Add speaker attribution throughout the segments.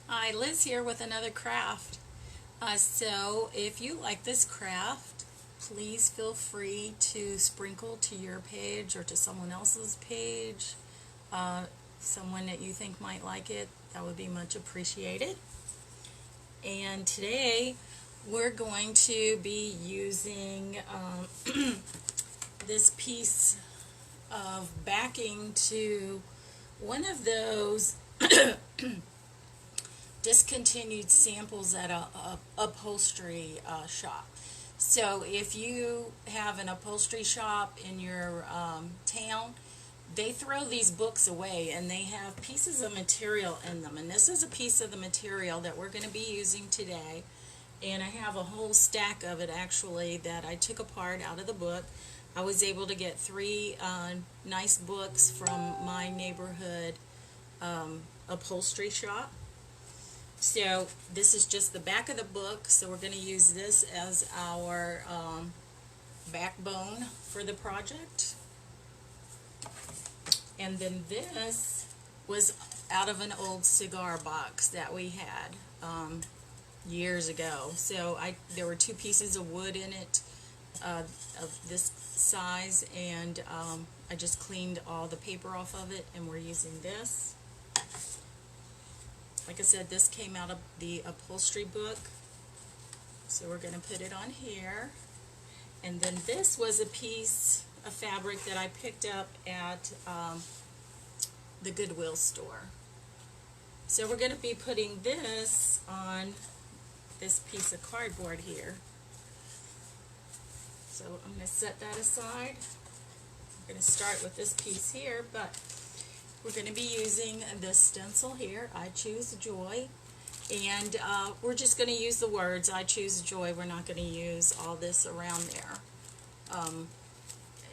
Speaker 1: Hi, Liz here with another craft. So if you like this craft, please feel free to sprinkle to your page or to someone else's page, uh, someone that you think might like it. That would be much appreciated. And today we're going to be using this piece of backing to one of those discontinued samples at a upholstery shop. So if you have an upholstery shop in your town, they throw these books away and they have pieces of material in them. And this is a piece of the material that we're going to be using today. And I have a whole stack of it actually that I took apart out of the book. I was able to get three nice books from my neighborhood upholstery shop. So this is just the back of the book, so we're going to use this as our backbone for the project. And then this was out of an old cigar box that we had years ago. So there were two pieces of wood in it of this size, and I just cleaned all the paper off of it, and we're using this. Like I said, this came out of the upholstery book, so we're going to put it on here. And then this was a piece of fabric that I picked up at the Goodwill store. So we're going to be putting this on this piece of cardboard here. So I'm going to set that aside. I'm going to start with this piece here, but we're going to be using this stencil here, I Choose Joy, and we're just going to use the words, I choose joy. We're not going to use all this around there.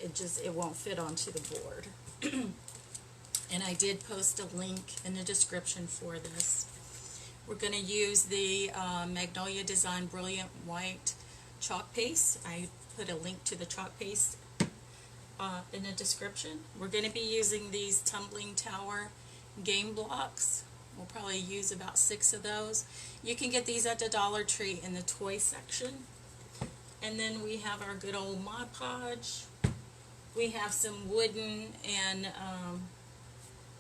Speaker 1: It won't fit onto the board. And I did post a link in the description for this. We're going to use the Magnolia Design Brilliant White chalk paste. I put a link to the chalk paste in the description. We're going to be using these Tumbling Tower game blocks. We'll probably use about 6 of those. You can get these at the Dollar Tree in the toy section. And then we have our good old Mod Podge. We have some wooden and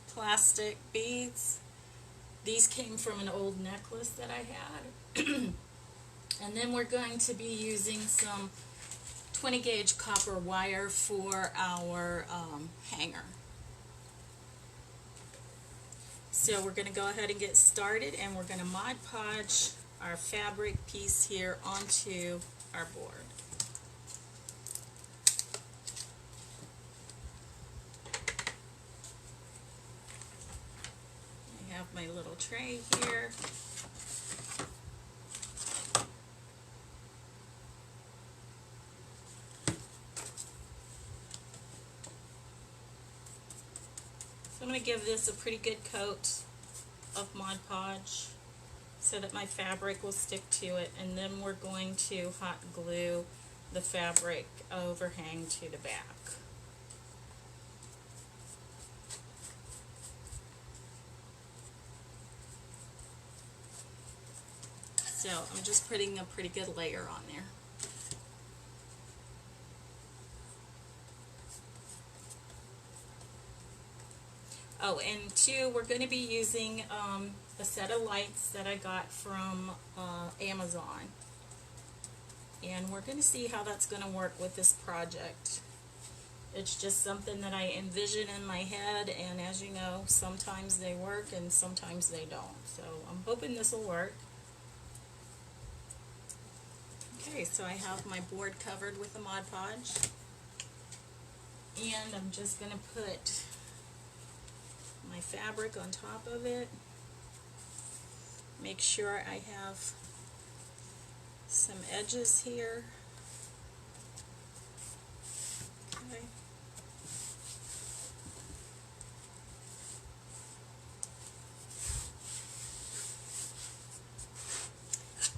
Speaker 1: plastic beads. These came from an old necklace that I had. And then we're going to be using some 20 gauge copper wire for our hanger. So we're going to go ahead and get started, and we're going to Mod Podge our fabric piece here onto our board. I have my little tray here. So I'm going to give this a pretty good coat of Mod Podge so that my fabric will stick to it, and then we're going to hot glue the fabric overhang to the back. So I'm just putting a pretty good layer on there. Oh, and two, we're going to be using a set of lights that I got from Amazon. And we're going to see how that's going to work with this project. It's just something that I envision in my head, and as you know, sometimes they work and sometimes they don't. So I'm hoping this will work. Okay, so I have my board covered with the Mod Podge. And I'm just going to put my fabric on top of it. Make sure I have some edges here. Okay.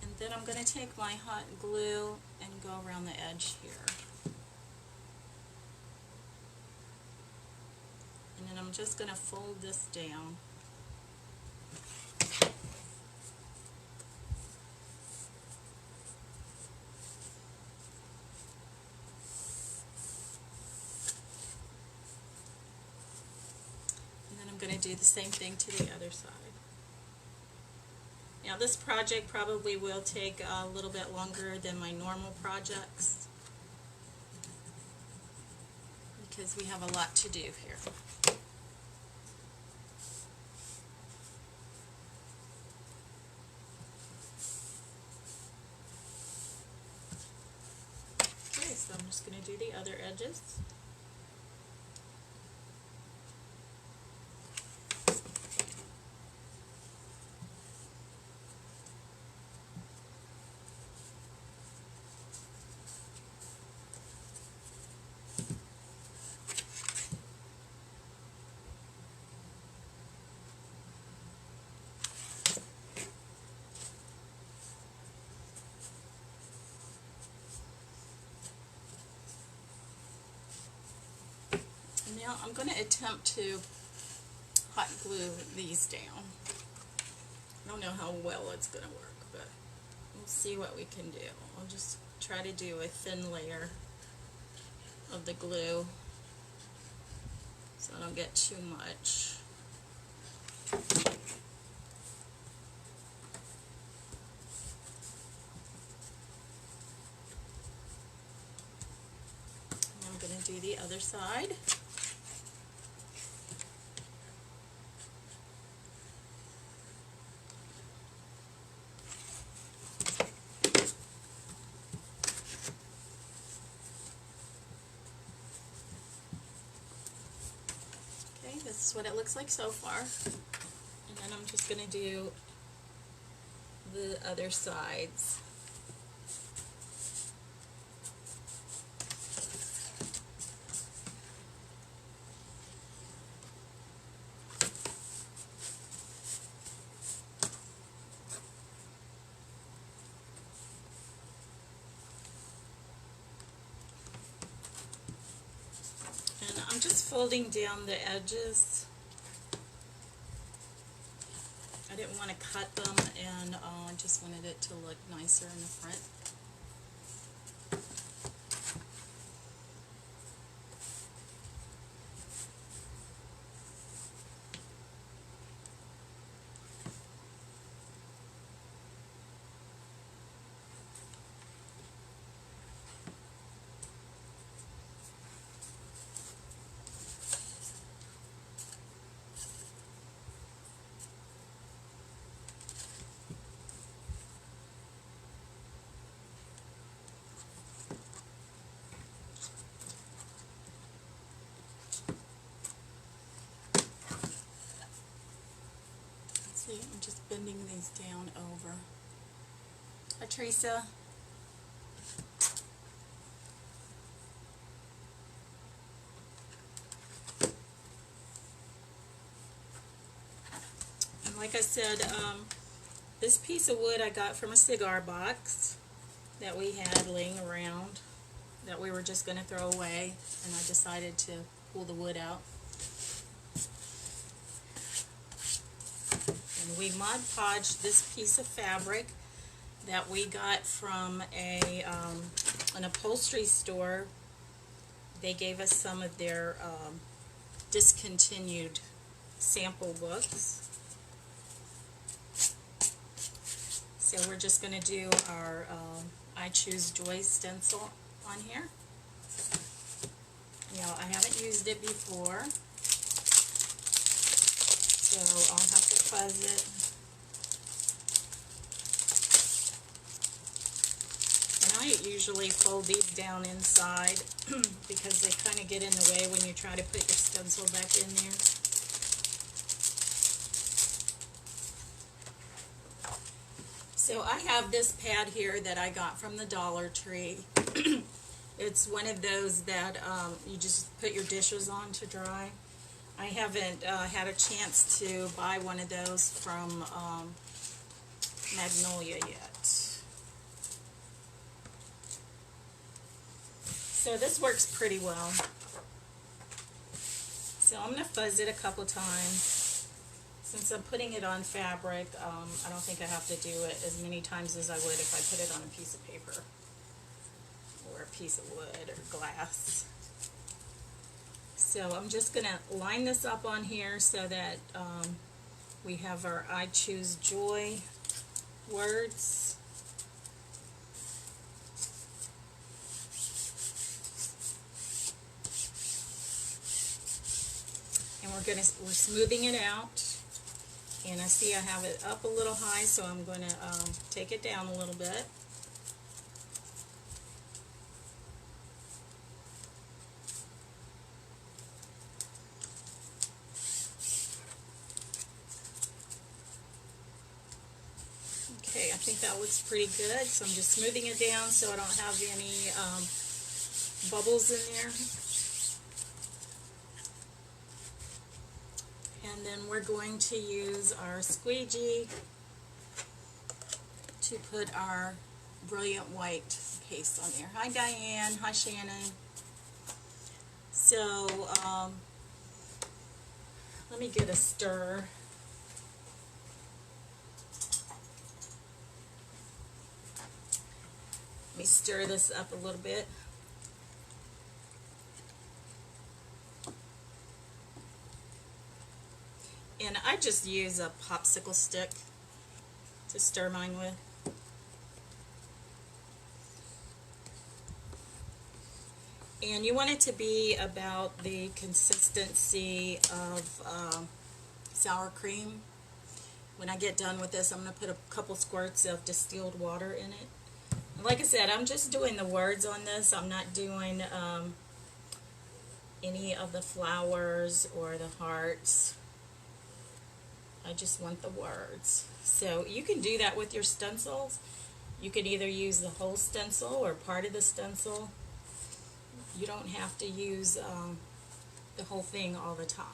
Speaker 1: And then I'm going to take my hot glue and go around the edge here. And then I'm just going to fold this down. going to do the same thing to the other side. Now this project probably will take a little bit longer than my normal projects because we have a lot to do here. Okay, so I'm just going to do the other edges. Now I'm going to attempt to hot glue these down. I don't know how well it's going to work, but we'll see what we can do. I'll just try to do a thin layer of the glue so I don't get too much. I'm going to do the other side. This is what it looks like so far, and then I'm just going to do the other sides. And I'm just folding down the edges. I didn't want to cut them, and I just wanted it to look nicer in the front. See, I'm just bending these down over. Hi, Teresa. And like I said, this piece of wood I got from a cigar box that we had laying around that we were just going to throw away, and I decided to pull the wood out. And we Mod Podged this piece of fabric that we got from an upholstery store. They gave us some of their discontinued sample books. So we're just going to do our I Choose Joy stencil on here. Now, I haven't used it before, so I'll have to fuzz it. And I usually fold these down inside because they kind of get in the way when you try to put your stencil back in there. So I have this pad here that I got from the Dollar Tree. It's one of those that you just put your dishes on to dry. I haven't had a chance to buy one of those from Magnolia yet. So this works pretty well. So I'm going to fuzz it a couple times. Since I'm putting it on fabric, I don't think I have to do it as many times as I would if I put it on a piece of paper or a piece of wood or glass. So I'm just going to line this up on here so that we have our I choose joy words. And we're smoothing it out. And I see I have it up a little high, so I'm going to take it down a little bit. Okay, I think that looks pretty good, so I'm just smoothing it down so I don't have any bubbles in there. And then we're going to use our squeegee to put our brilliant white paste on there. Hi Diane, hi Shannon. So let me get a stir. Let me stir this up a little bit. And I just use a popsicle stick to stir mine with. And you want it to be about the consistency of sour cream. When I get done with this, I'm going to put a couple squirts of distilled water in it. And like I said, I'm just doing the words on this. I'm not doing any of the flowers or the hearts. I just want the words. So you can do that with your stencils. You can either use the whole stencil or part of the stencil. You don't have to use the whole thing all the time.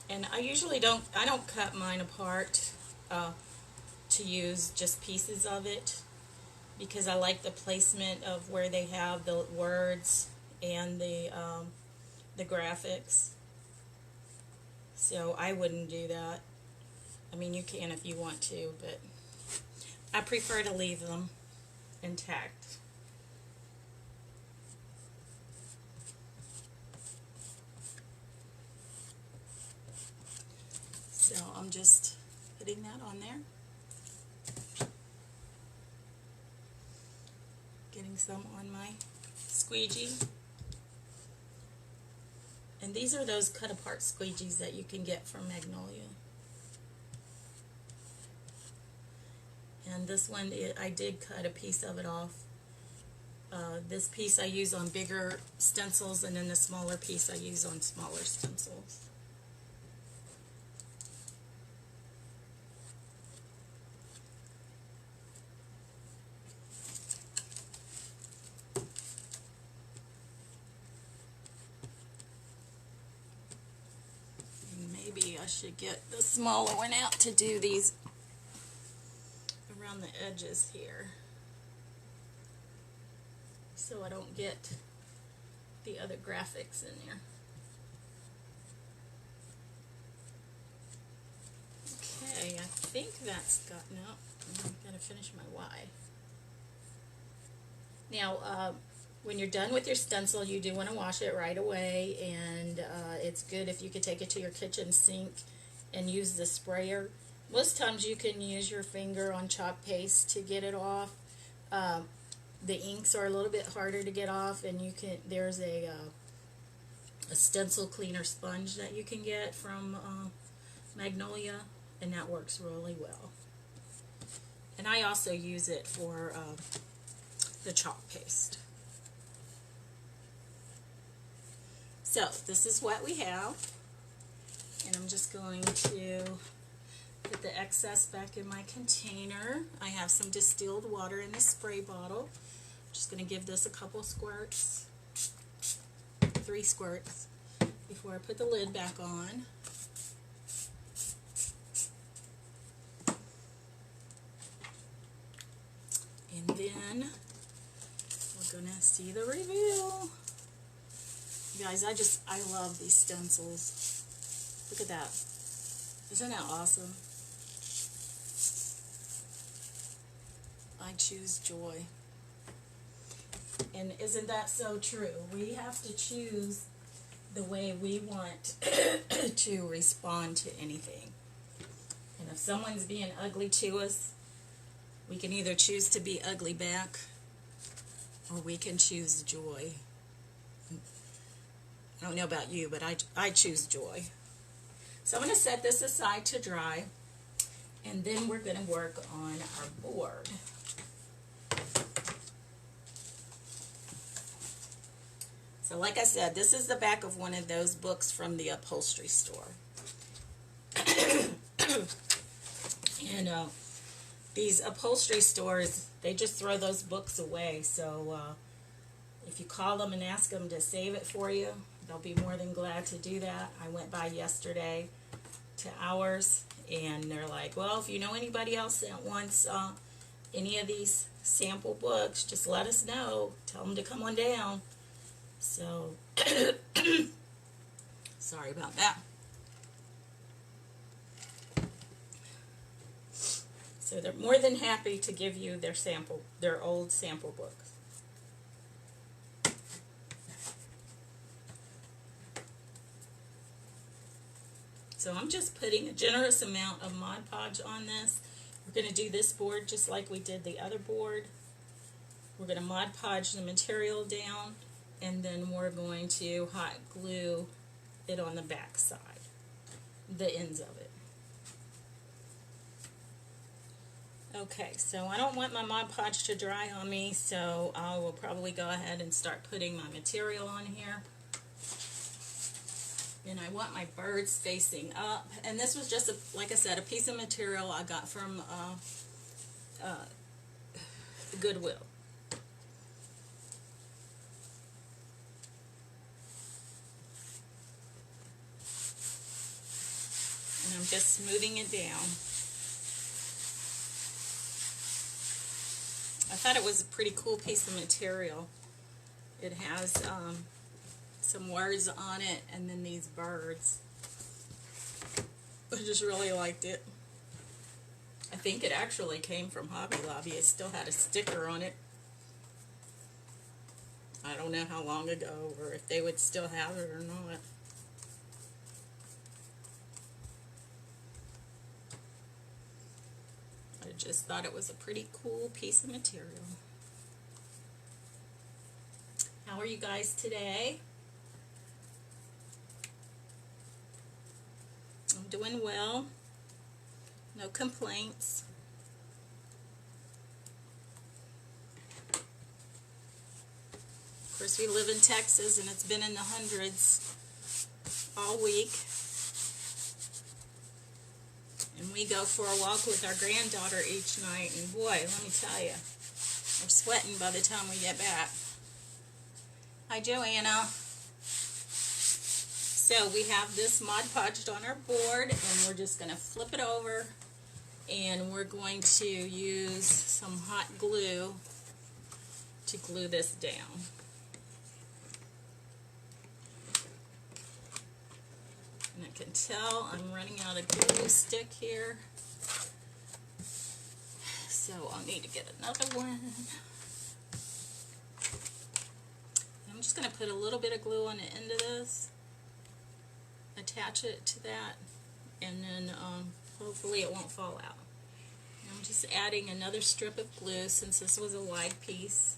Speaker 1: And I usually don't cut mine apart to use just pieces of it, because I like the placement of where they have the words and the graphics. So I wouldn't do that. I mean, you can if you want to, but I prefer to leave them intact. So I'm just putting that on there. Getting some on my squeegee. And these are those cut apart squeegees that you can get from Magnolia. And this one, I did cut a piece of it off. This piece I use on bigger stencils, and then the smaller piece I use on smaller stencils. Maybe I should get the smaller one out to do these around the edges here, so I don't get the other graphics in there. Okay, I think that's gotten up. I'm going to finish my Y. Now, when you're done with your stencil, you do want to wash it right away, and it's good if you could take it to your kitchen sink and use the sprayer. Most times you can use your finger on chalk paste to get it off. The inks are a little bit harder to get off, and there's a stencil cleaner sponge that you can get from Magnolia, and that works really well. And I also use it for the chalk paste. So this is what we have, and I'm just going to put the excess back in my container. I have some distilled water in the spray bottle. I'm just going to give this a couple squirts, 3 squirts, before I put the lid back on. And then we're going to see the reveal. You guys, I love these stencils. Look at that. Isn't that awesome? I choose joy. And isn't that so true? We have to choose the way we want to respond to anything. And if someone's being ugly to us, we can either choose to be ugly back, or we can choose joy. I don't know about you, but I choose joy. So I'm going to set this aside to dry, and then we're going to work on our board. So like I said, this is the back of one of those books from the upholstery store. And these upholstery stores, they just throw those books away. So if you call them and ask them to save it for you, they'll be more than glad to do that. I went by yesterday to ours, and they're like, well, if you know anybody else that wants any of these sample books, just let us know. Tell them to come on down. So, sorry about that. So they're more than happy to give you their old sample books. So I'm just putting a generous amount of Mod Podge on this. We're going to do this board just like we did the other board. We're going to Mod Podge the material down, and then we're going to hot glue it on the back side, the ends of it. Okay, so I don't want my Mod Podge to dry on me, so I will probably go ahead and start putting my material on here. And I want my birds facing up. And this was just, like I said, a piece of material I got from Goodwill. And I'm just smoothing it down. I thought it was a pretty cool piece of material. It has some words on it, and then these birds. I just really liked it. I think it actually came from Hobby Lobby. It still had a sticker on it. I don't know how long ago, or if they would still have it or not. I just thought it was a pretty cool piece of material. How are you guys today? I'm doing well. No complaints. Of course, we live in Texas, and it's been in the hundreds all week. And we go for a walk with our granddaughter each night, and boy, let me tell you, we're sweating by the time we get back. Hi, Joanna. So we have this Mod Podged on our board, and we're just going to flip it over, and we're going to use some hot glue to glue this down. And I can tell I'm running out of glue stick here, so I'll need to get another one. I'm just going to put a little bit of glue on the end of this, attach it to that, and then hopefully it won't fall out. I'm just adding another strip of glue since this was a wide piece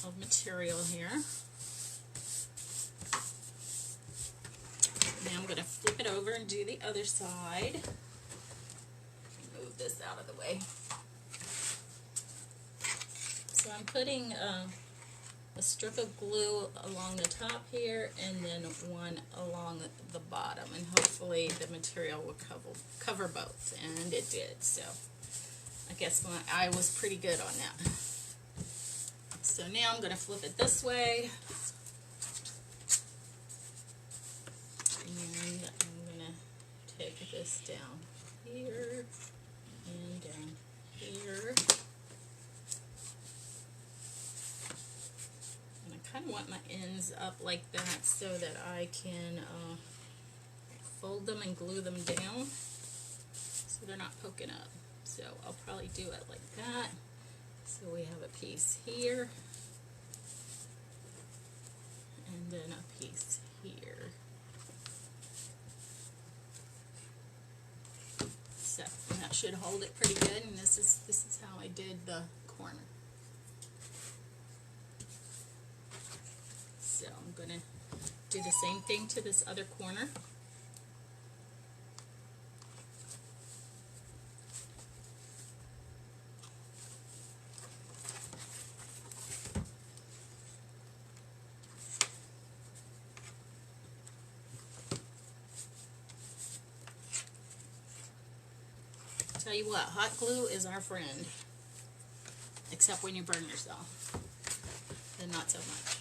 Speaker 1: of material here. Now I'm going to flip it over and do the other side. Move this out of the way. So I'm putting a strip of glue along the top here, and then one along the bottom, and hopefully the material will cover both, and it did. So I guess my eye was pretty good on that. So now I'm going to flip it this way, and I'm going to take this down here and down here. I kind of want my ends up like that so that I can fold them and glue them down so they're not poking up. So I'll probably do it like that. So we have a piece here, and then a piece here. So, and that should hold it pretty good, and this is how I did the corner. So I'm gonna do the same thing to this other corner. Tell you what, hot glue is our friend, except when you burn yourself, then not so much.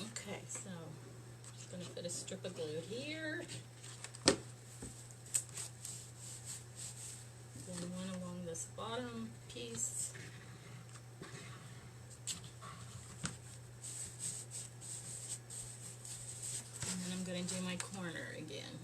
Speaker 1: Okay, so I'm just going to put a strip of glue here, then one along this bottom piece, and then I'm going to do my corner again.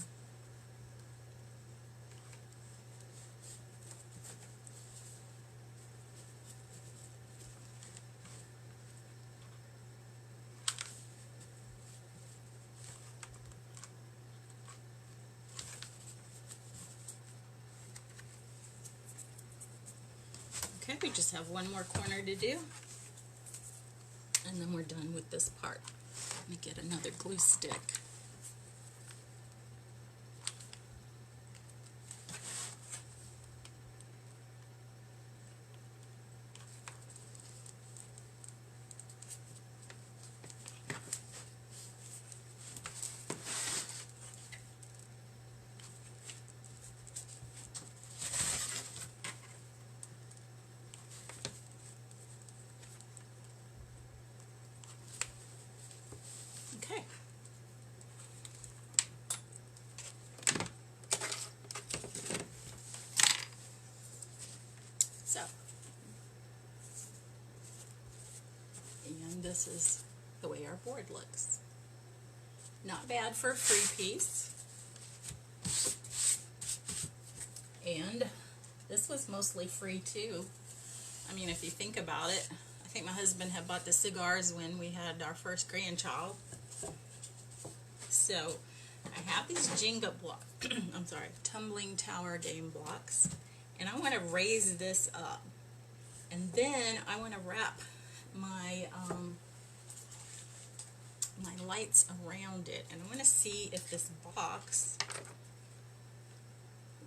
Speaker 1: Okay, we just have one more corner to do, and then we're done with this part. Let me get another glue stick. Okay. So, and this is the way our board looks. Not bad for a free piece. And this was mostly free too. I mean, if you think about it, I think my husband had bought the cigars when we had our first grandchild. So I have these Jenga blocks, I'm sorry, tumbling tower game blocks, and I want to raise this up, and then I want to wrap my my lights around it, and I want to see if this box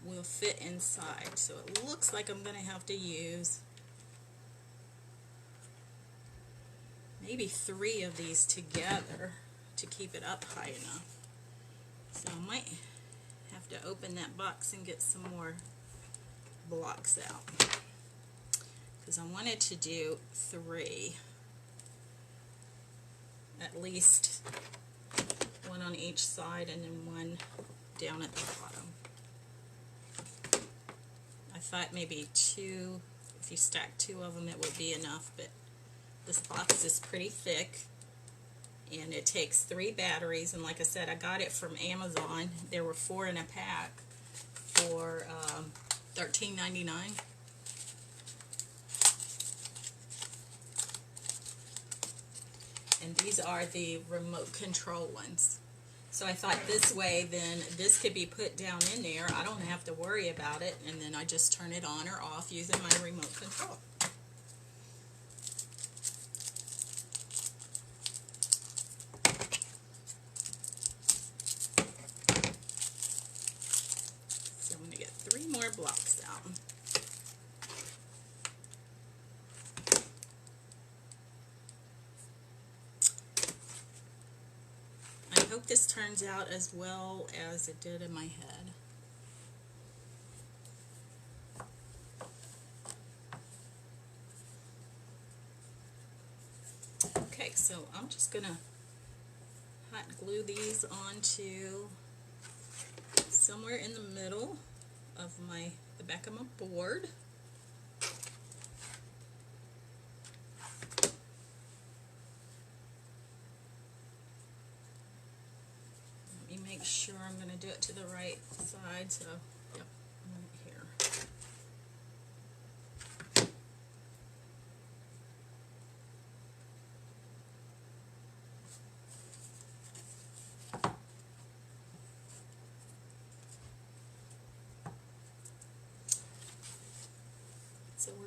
Speaker 1: will fit inside. So it looks like I'm going to have to use maybe 3 of these together to keep it up high enough. So I might have to open that box and get some more blocks out, because I wanted to do 3, at least one on each side and then one down at the bottom. I thought maybe 2, if you stack 2 of them, it would be enough, but this box is pretty thick, and it takes 3 batteries, and like I said, I got it from Amazon. There were 4 in a pack for $13.99. And these are the remote control ones. So I thought this way, then this could be put down in there. I don't have to worry about it, and then I just turn it on or off using my remote control. So I'm going to get 3 more blocks out. I hope this turns out as well as it did in my head. Okay, so I'm just gonna hot glue these onto somewhere in the middle of the back of my board. Let me make sure I'm going to do it to the right side, so yep, right here.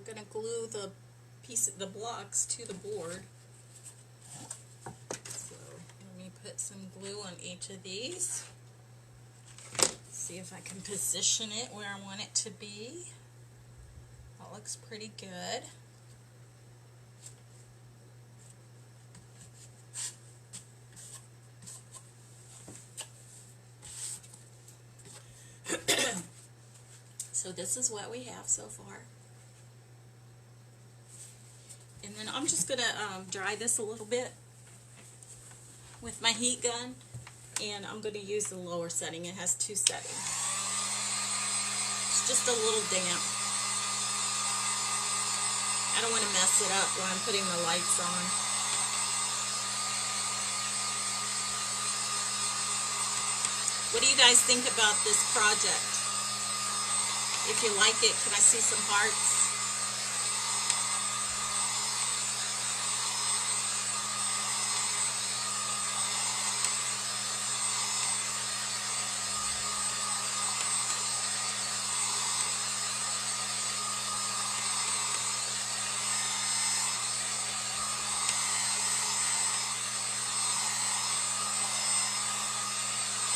Speaker 1: going to glue the the blocks to the board. So let me put some glue on each of these. See if I can position it where I want it to be. That looks pretty good. So this is what we have so far. And then I'm just going to dry this a little bit with my heat gun. And I'm going to use the lower setting. It has 2 settings. It's just a little damp. I don't want to mess it up while I'm putting the lights on. What do you guys think about this project? If you like it, can I see some hearts?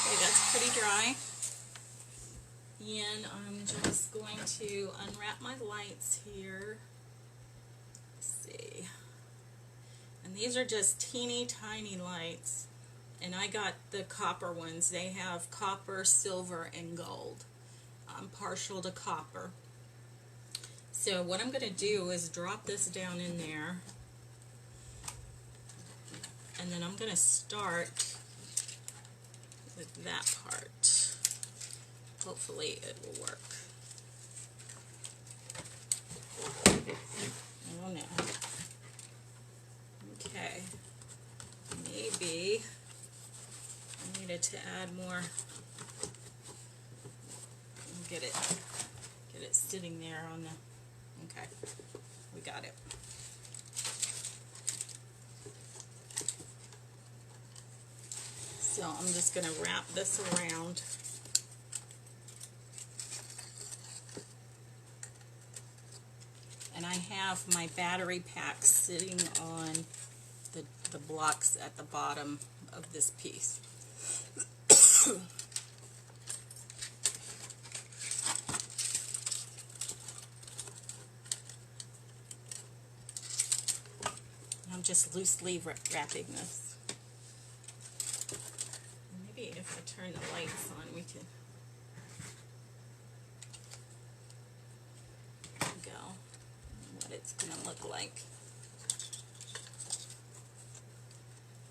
Speaker 1: Okay, that's pretty dry. And I'm just going to unwrap my lights here. Let's see. And these are just teeny tiny lights. And I got the copper ones. They have copper, silver, and gold. I'm partial to copper. So what I'm going to do is drop this down in there. And then I'm going to start with that part. Hopefully it will work. I don't know. Okay. Maybe I needed to add more. Get it sitting there on the. Okay, we got it. So I'm just going to wrap this around. And I have my battery pack sitting on the blocks at the bottom of this piece. I'm just loosely wrapping this. Maybe if I turn the lights on, we can go. What it's going to look like.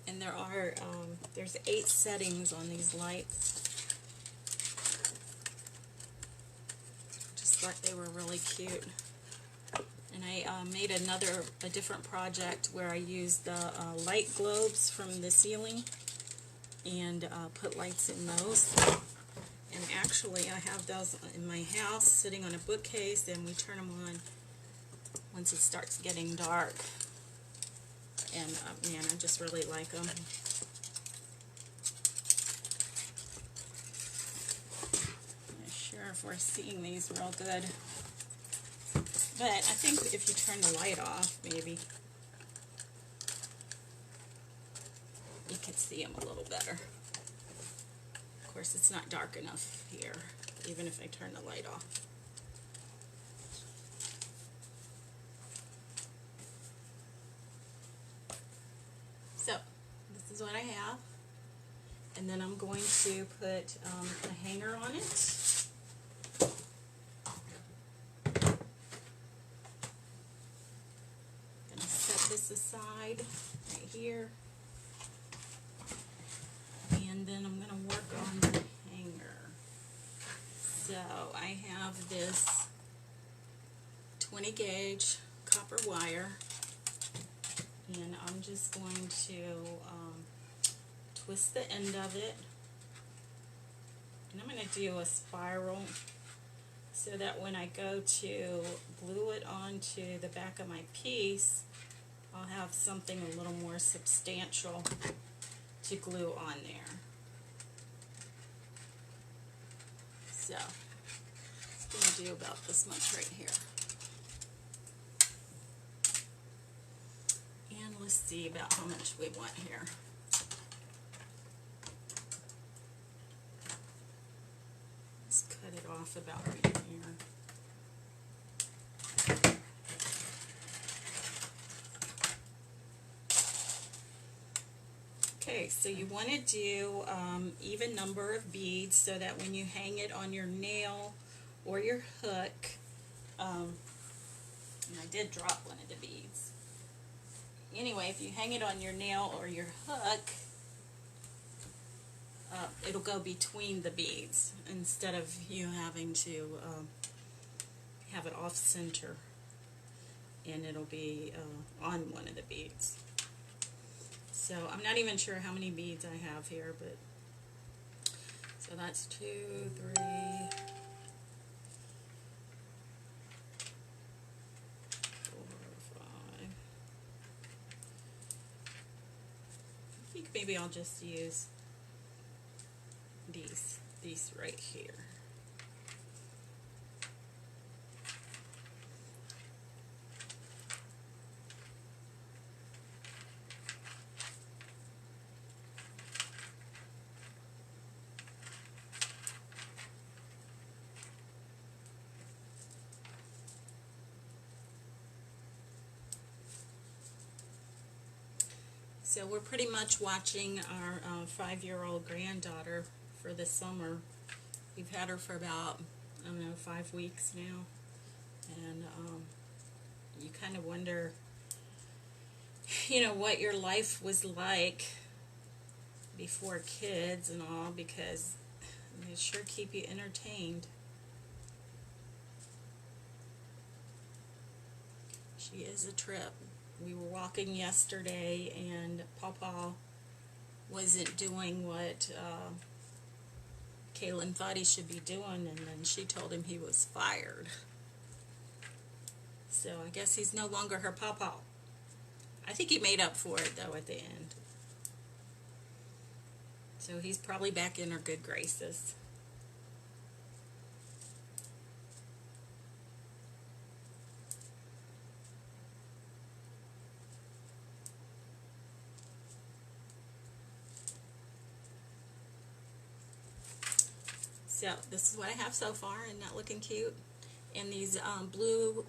Speaker 1: And there are, there's 8 settings on these lights. Just thought they were really cute. And I made a different project where I used the light globes from the ceiling and put lights in those. And actually I have those in my house sitting on a bookcase, and we turn them on once it starts getting dark. And man, I just really like them. I'm not sure if we're seeing these real good. But I think if you turn the light off, maybe you can see them a little better. Of course, it's not dark enough here, even if I turn the light off. So, this is what I have. And then I'm going to put a hanger on it. This aside right here, and then I'm going to work on the hanger. So I have this 20 gauge copper wire, and I'm just going to twist the end of it, and I'm going to do a spiral so that when I go to glue it onto the back of my piece, I'll have something a little more substantial to glue on there. So, it's going to do about this much right here. And let's see about how much we want here. Let's cut it off about right here. Okay, so you want to do even number of beads so that when you hang it on your nail or your hook, and I did drop one of the beads. Anyway, if you hang it on your nail or your hook, it'll go between the beads instead of you having to have it off center, and it'll be on one of the beads. So I'm not even sure how many beads I have here, but so that's 2, 3, 4, 5. I think maybe I'll just use these right here. So we're pretty much watching our 5-year-old granddaughter for the summer. We've had her for about, I don't know, 5 weeks now. And you kind of wonder, you know, what your life was like before kids and all, because they sure keep you entertained. She is a trip. We were walking yesterday, and Pawpaw wasn't doing what Kaylin thought he should be doing, and then she told him he was fired. So I guess he's no longer her Pawpaw. I think he made up for it, though, at the end. So he's probably back in her good graces. So this is what I have so far, and that looking cute. And these blue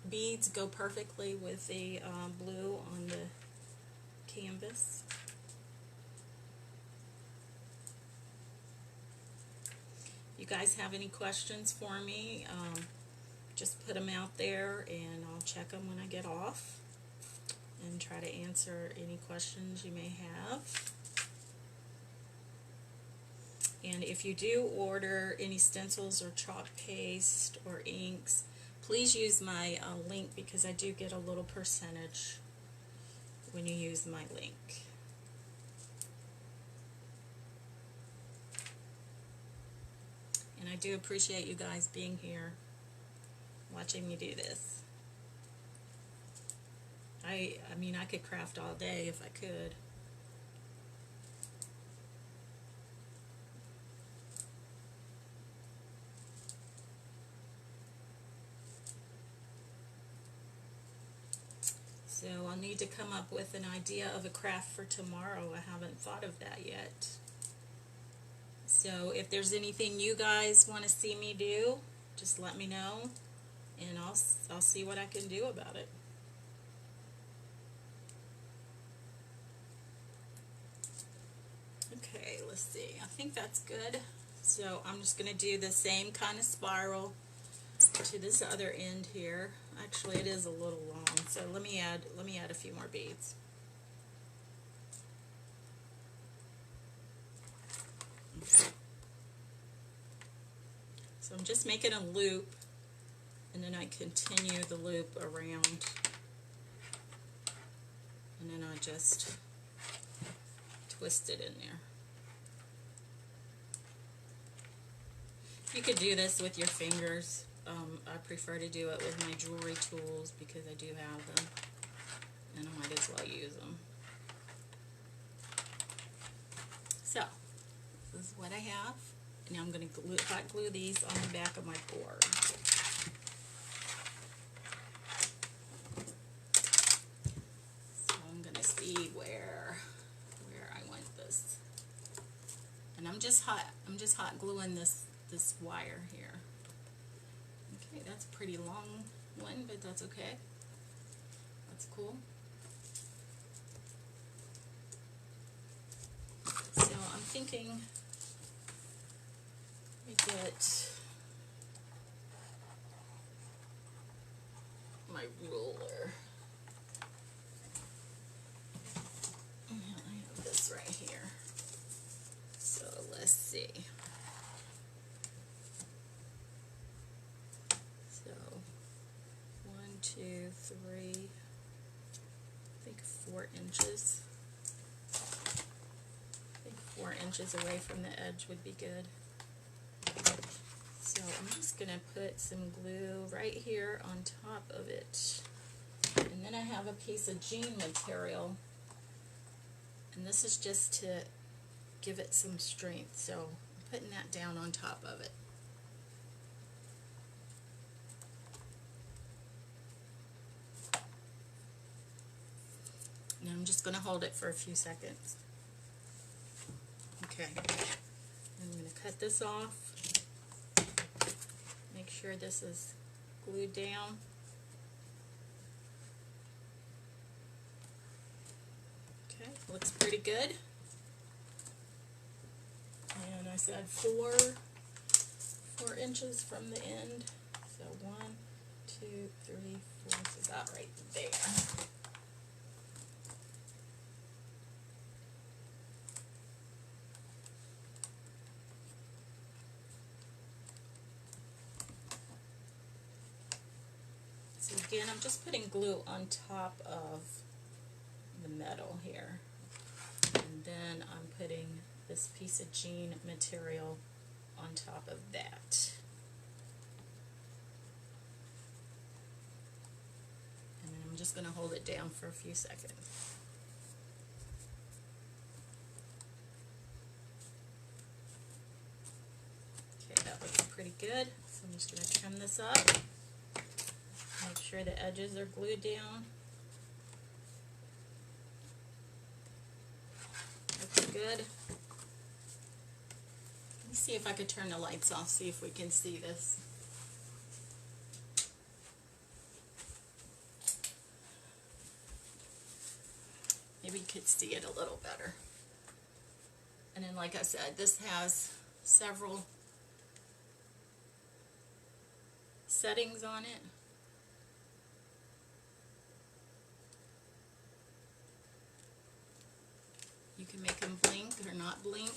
Speaker 1: beads go perfectly with the blue on the canvas. You guys have any questions for me, just put them out there and I'll check them when I get off and try to answer any questions you may have. And if you do order any stencils or chalk paste or inks, please use my link, because I do get a little percentage when you use my link. And I do appreciate you guys being here, watching me do this. I mean, I could craft all day if I could. So I'll need to come up with an idea of a craft for tomorrow. I haven't thought of that yet. So if there's anything you guys want to see me do, just let me know, and I'll see what I can do about it. Okay, let's see. I think that's good. So I'm just going to do the same kind of spiral to this other end here. Actually, it is a little long, so let me add a few more beads. Okay. So I'm just making a loop, and then I continue the loop around, and then I just twist it in there. You could do this with your fingers. I prefer to do it with my jewelry tools because I do have them, and I might as well use them. So, this is what I have. Now I'm going to hot glue these on the back of my board. So I'm going I'm just hot gluing this wire here. Okay, that's a pretty long one, but that's okay. That's cool. So I'm thinking we get my ruler. And I have this right here. So let's see. So 1, 2, 3, I think 4 inches. I think 4 inches away from the edge would be good. So I'm just going to put some glue right here on top of it. And then I have a piece of jean material. And this is just to give it some strength. So I'm putting that down on top of it. Now I'm just going to hold it for a few seconds. Okay. I'm going to cut this off. Make sure this is glued down. Okay, looks pretty good. And I said 4 inches from the end. So 1, 2, 3, 4, so about right there. So again, I'm just putting glue on top of the metal here. And then I'm putting this piece of jean material on top of that. And then I'm just going to hold it down for a few seconds. Okay, that looks pretty good. So I'm just going to trim this up. Make sure the edges are glued down. Looks good. Let me see if I could turn the lights off, see if we can see this. Maybe you could see it a little better. And then, like I said, this has several settings on it. You can make them blink or not blink.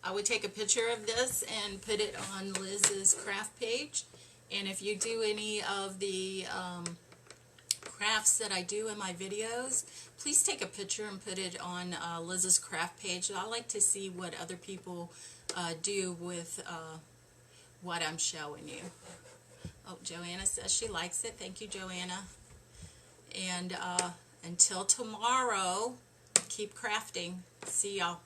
Speaker 1: I would take a picture of this and put it on Liz's craft page. And if you do any of the crafts that I do in my videos, please take a picture and put it on Liz's craft page. I like to see what other people do with what I'm showing you. Oh, Joanna says she likes it. Thank you, Joanna. And until tomorrow, keep crafting. See y'all.